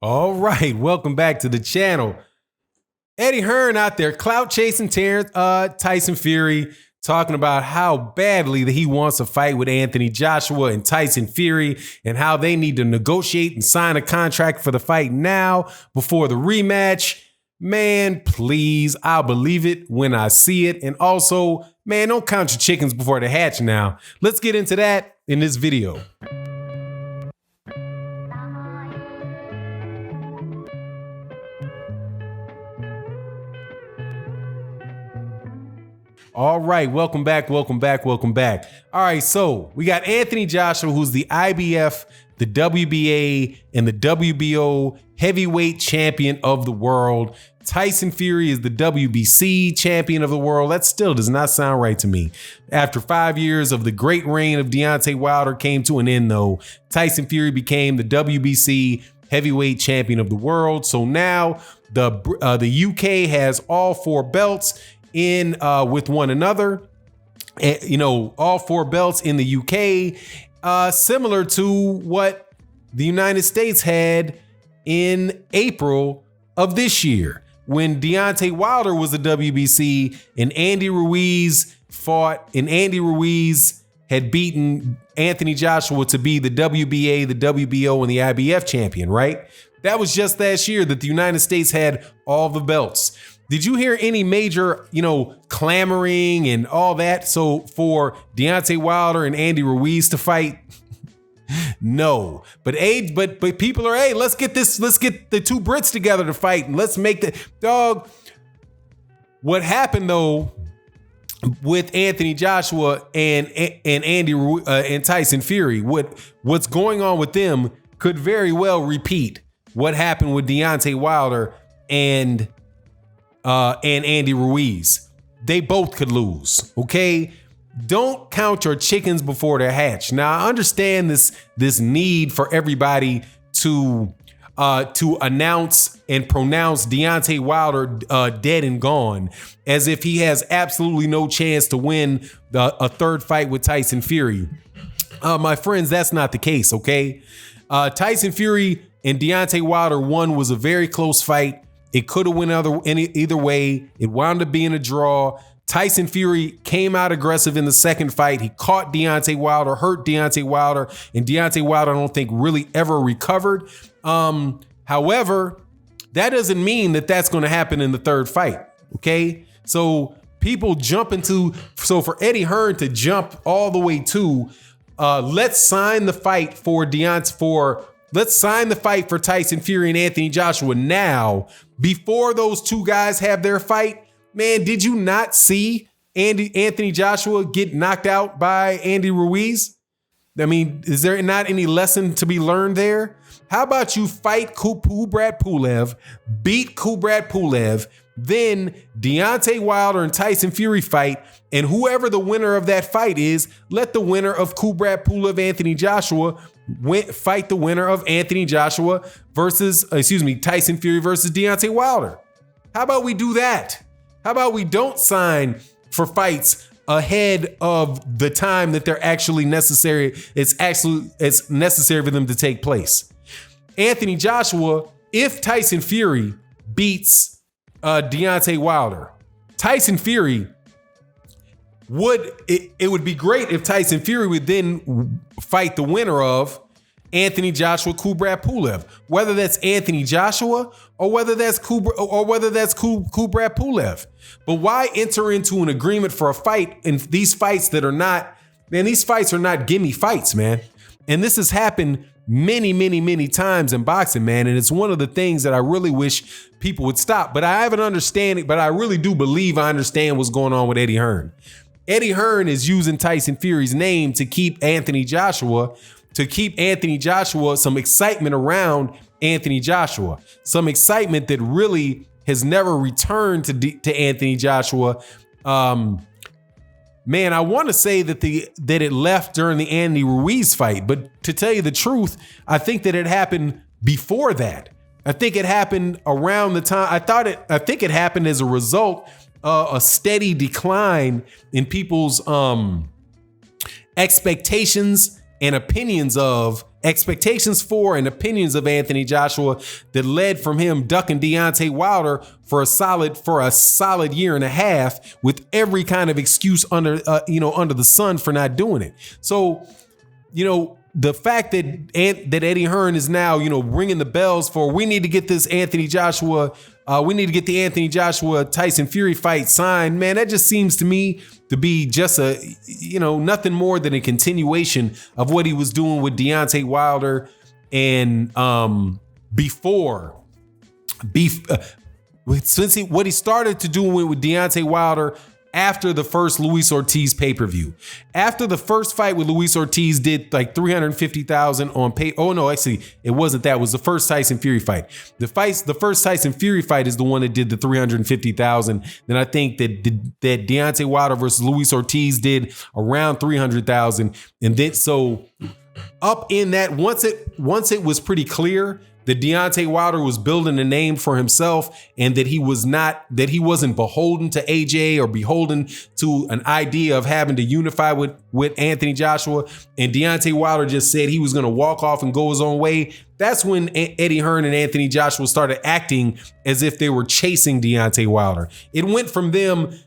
All right, welcome back to the channel. Eddie Hearn out there clout chasing Tyson Fury, talking about how badly that he wants a fight with Anthony Joshua and Tyson Fury and how they need to negotiate and sign a contract for the fight now before the rematch. Man, please, I'll believe it when I see it. And also, man, don't count your chickens before they hatch now. Let's get into that in this video. All right, welcome back. All right, so we got Anthony Joshua, who's the IBF, the WBA, and the WBO heavyweight champion of the world. Tyson Fury is the WBC champion of the world. That still does not sound right to me. After 5 years of the great reign of Deontay Wilder came to an end, though, Tyson Fury became the WBC heavyweight champion of the world. So now the UK has all 4 belts in with one another, and, all 4 belts in the UK, similar to what the United States had in April of this year when Deontay Wilder was the WBC and Andy Ruiz fought, and Andy Ruiz had beaten Anthony Joshua to be the WBA, the WBO, and the IBF champion, right? That was just last year that the United States had all the belts. Did you hear any major, clamoring and all that? So for Deontay Wilder and Andy Ruiz to fight? No, but people are, hey, let's get the 2 Brits together to fight and let's make the dog. What happened though with Anthony Joshua and and Tyson Fury? What's going on with them could very well repeat what happened with Deontay Wilder and Andy Ruiz. They both could lose, okay? Don't count your chickens before they're hatched. Now, I understand this need for everybody to announce and pronounce Deontay Wilder dead and gone, as if he has absolutely no chance to win a 3rd fight with Tyson Fury. My friends, that's not the case, okay? Tyson Fury and Deontay Wilder, one was a very close fight. It could have went either way. It wound up being a draw. Tyson Fury came out aggressive in the 2nd fight. He caught Deontay Wilder, hurt Deontay Wilder, and Deontay Wilder, I don't think, really ever recovered. However, that doesn't mean that that's going to happen in the 3rd fight, okay? So people so for Eddie Hearn to jump all the way to, let's sign the fight for Tyson Fury and Anthony Joshua now, before those 2 guys have their fight. Man, did you not see Anthony Joshua get knocked out by Andy Ruiz? I mean, is there not any lesson to be learned there? How about you fight Kubrat Pulev, beat Kubrat Pulev, then Deontay Wilder and Tyson Fury fight, and whoever the winner of that fight is, let the winner of Kubrat Pulev, Anthony Joshua, fight the winner of Tyson Fury versus Deontay Wilder. How about we do that? How about we don't sign for fights ahead of the time that they're actually necessary? It's necessary for them to take place. Anthony Joshua, if Tyson Fury beats Deontay Wilder, Tyson Fury it would be great if Tyson Fury would then fight the winner of Anthony Joshua, Kubrat Pulev, whether that's Anthony Joshua or whether that's Kubrat Pulev. But why enter into an agreement for a fight in these fights that are not, man, these fights are not gimme fights, man. And this has happened many times in boxing, man. And it's one of the things that I really wish people would stop. But I have an understanding, but I really do believe I understand what's going on with Eddie Hearn. Eddie Hearn is using Tyson Fury's name to keep Anthony Joshua some excitement around Anthony Joshua, some excitement that really has never returned to Anthony Joshua. Man, I want to say that it left during the Andy Ruiz fight, but to tell you the truth, I think that it happened before that. I think it happened around the time I think it happened as a result of a steady decline in people's expectations and opinions of expectations for and opinions of Anthony Joshua that led from him ducking Deontay Wilder for a solid year and a half with every kind of excuse under the sun for not doing it. So, the fact that Eddie Hearn is now, ringing the bells for, we need to get this Anthony Joshua, we need to get the Anthony Joshua Tyson Fury fight signed, man, that just seems to me to be just nothing more than a continuation of what he was doing with Deontay Wilder and what he started to do with Deontay Wilder after the first Luis Ortiz pay-per-view. After the first fight with Luis Ortiz did like 350,000 on pay. Oh no, actually it wasn't that. It was the first Tyson Fury fight. The first Tyson Fury fight is the one that did the 350,000. Then I think that Deontay Wilder versus Luis Ortiz did around 300,000. And then so up in that, once it was pretty clear that Deontay Wilder was building a name for himself and that he wasn't beholden to AJ or beholden to an idea of having to unify with Anthony Joshua, and Deontay Wilder just said he was going to walk off and go his own way. That's when Eddie Hearn and Anthony Joshua started acting as if they were chasing Deontay Wilder. It went from them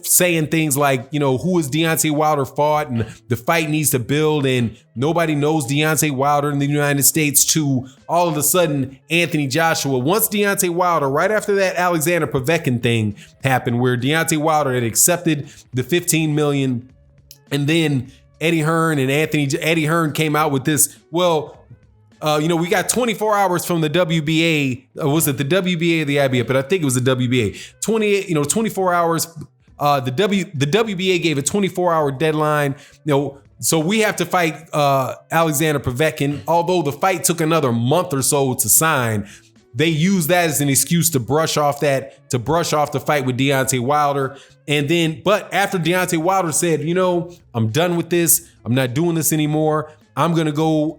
saying things like, who is Deontay Wilder fought and the fight needs to build and nobody knows Deontay Wilder in the United States, to all of a sudden Anthony Joshua, once Deontay Wilder, right after that Alexander Povetkin thing happened where Deontay Wilder had accepted the $15 million, and then Eddie Hearn came out with this, we got 24 hours from the WBA. Was it the WBA or the IBF? But I think it was the WBA. 24 hours. The WBA gave a 24-hour deadline. So we have to fight Alexander Povetkin. Although the fight took another month or so to sign, they used that as an excuse to brush off the fight with Deontay Wilder. But after Deontay Wilder said, I'm done with this. I'm not doing this anymore. I'm gonna go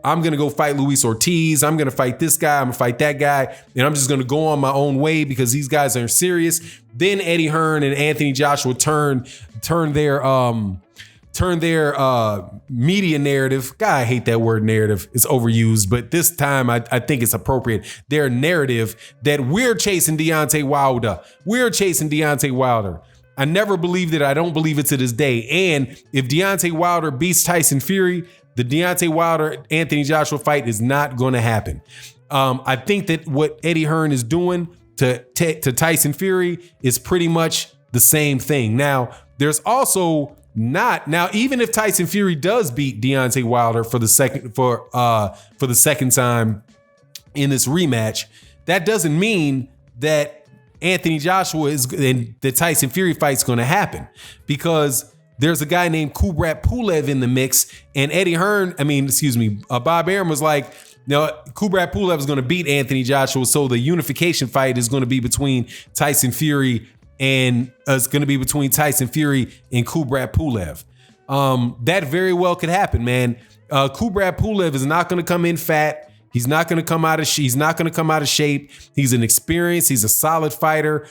fight Luis Ortiz. I'm gonna fight this guy. I'm gonna fight that guy, and I'm just gonna go on my own way because these guys aren't serious. Then Eddie Hearn and Anthony Joshua turned their media narrative. God, I hate that word narrative. It's overused, but this time I think it's appropriate. Their narrative that we're chasing Deontay Wilder. We're chasing Deontay Wilder. I never believed it. I don't believe it to this day. And if Deontay Wilder beats Tyson Fury, the Deontay Wilder Anthony Joshua fight is not going to happen. I think that what Eddie Hearn is doing to Tyson Fury is pretty much the same thing. Now, there's also even if Tyson Fury does beat Deontay Wilder for the second time in this rematch, that doesn't mean that Anthony Joshua and the Tyson Fury fight is going to happen, because there's a guy named Kubrat Pulev in the mix, and Bob Arum was like, Kubrat Pulev is going to beat Anthony Joshua, so the unification fight is going to be between Tyson Fury and Kubrat Pulev. That very well could happen, man. Kubrat Pulev is not going to come in fat. He's not going to come out of shape. He's an experienced. He's a solid fighter.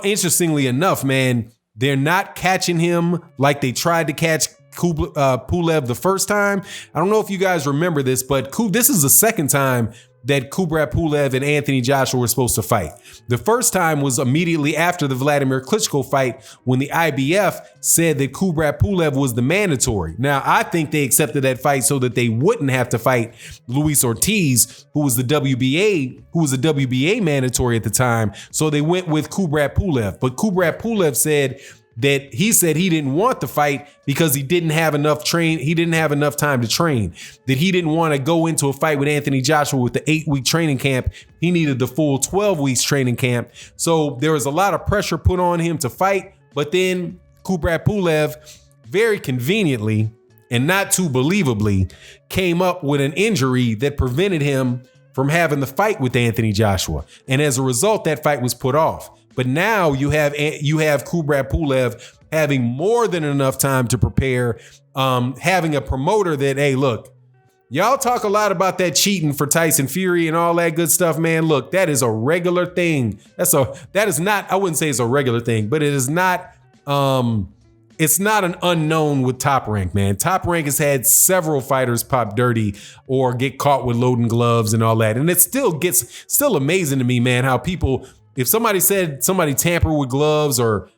Interestingly enough, man, they're not catching him like they tried to catch Pulev the first time. I don't know if you guys remember this, but this is the second time that Kubrat Pulev and Anthony Joshua were supposed to fight. The first time was immediately after the Vladimir Klitschko fight, when the IBF said that Kubrat Pulev was the mandatory. Now, I think they accepted that fight so that they wouldn't have to fight Luis Ortiz, who was the WBA mandatory at the time. So they went with Kubrat Pulev. But Kubrat Pulev said he didn't want the fight because he didn't have enough time to train, that he didn't want to go into a fight with Anthony Joshua with the 8-week training camp. He needed the full 12 weeks training camp. So there was a lot of pressure put on him to fight. But then Kubrat Pulev, very conveniently and not too believably, came up with an injury that prevented him from having the fight with Anthony Joshua. And as a result, that fight was put off. But now you have Kubrat Pulev having more than enough time to prepare, having a promoter that, hey, look, y'all talk a lot about that cheating for Tyson Fury and all that good stuff, man. Look, that is a regular thing. That is not, I wouldn't say it's a regular thing, but it is not it's not an unknown with Top Rank, man. Top Rank has had several fighters pop dirty or get caught with loading gloves and all that. And it still amazing to me, man, how people, if somebody said somebody tampered with gloves or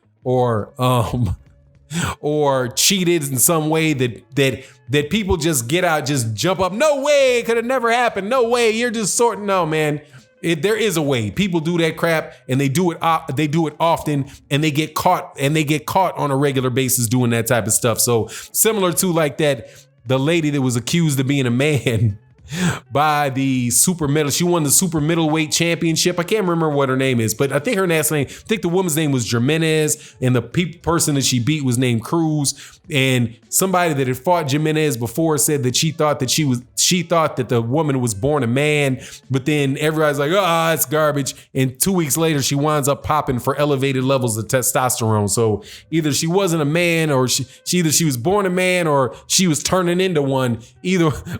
cheated in some way, that people just get out, just jump up. No way, it could have never happened. No way, you're just sorting. No, man. There is a way. People do that crap, and they do it often, and they get caught on a regular basis doing that type of stuff. So similar to like the lady that was accused of being a man by the super middle. She won the super middleweight championship. I can't remember what her name is, but I think the woman's name was Jimenez, and the person that she beat was named Cruz. And somebody that had fought Jimenez before said that she thought that the woman was born a man, but then everybody's like, oh, it's garbage. And 2 weeks later, she winds up popping for elevated levels of testosterone. So either she wasn't a man, or she was born a man, or she was turning into one,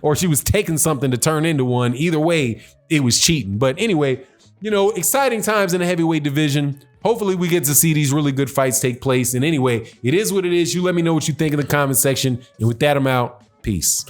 or she was taking something to turn into one. Either way, it was cheating. But anyway, exciting times in the heavyweight division. Hopefully we get to see these really good fights take place. And anyway, it is what it is. You let me know what you think in the comment section. And with that, I'm out. Peace.